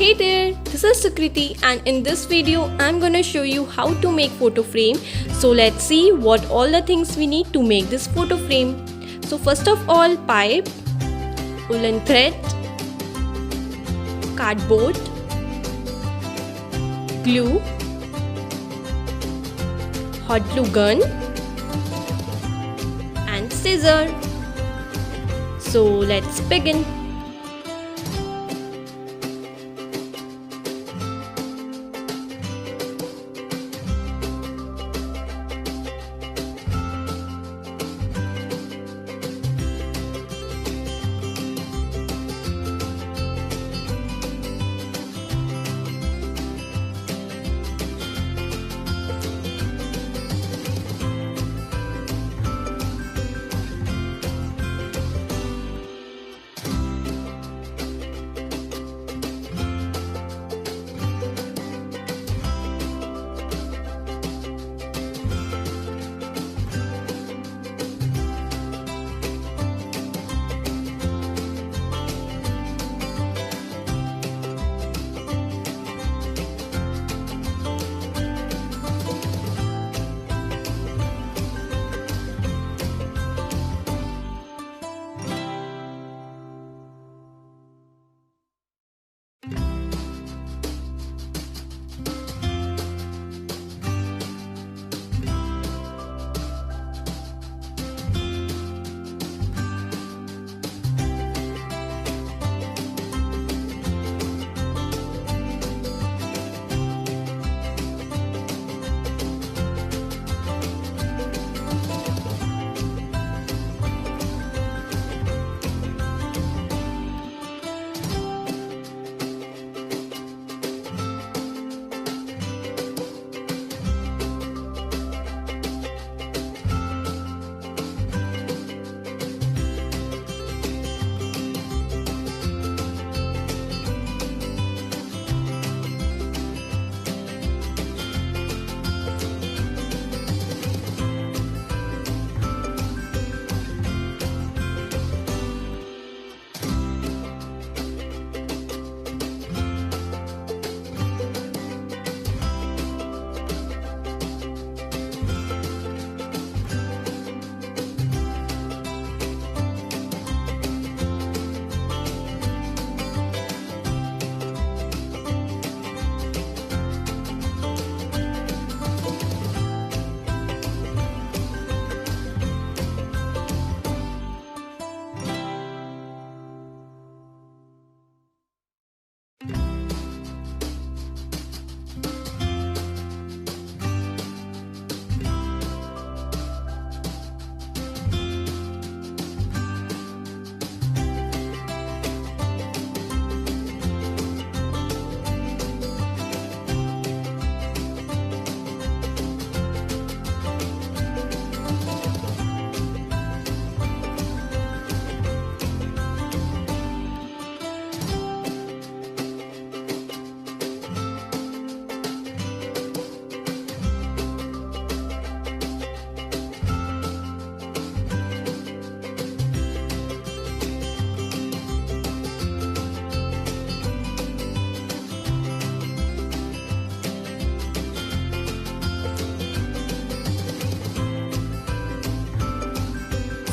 Hey there, this is Sukriti and in this video I'm gonna show you how to make photo frame. So let's see what all the things we need to make this photo frame. So first of all, pipe, woolen thread, cardboard, glue, hot glue gun and scissor. So let's begin.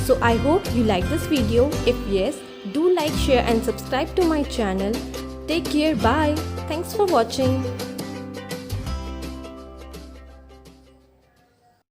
So I hope you like this video. If yes, do like, share and subscribe to my channel. Take care, bye. Thanks for watching.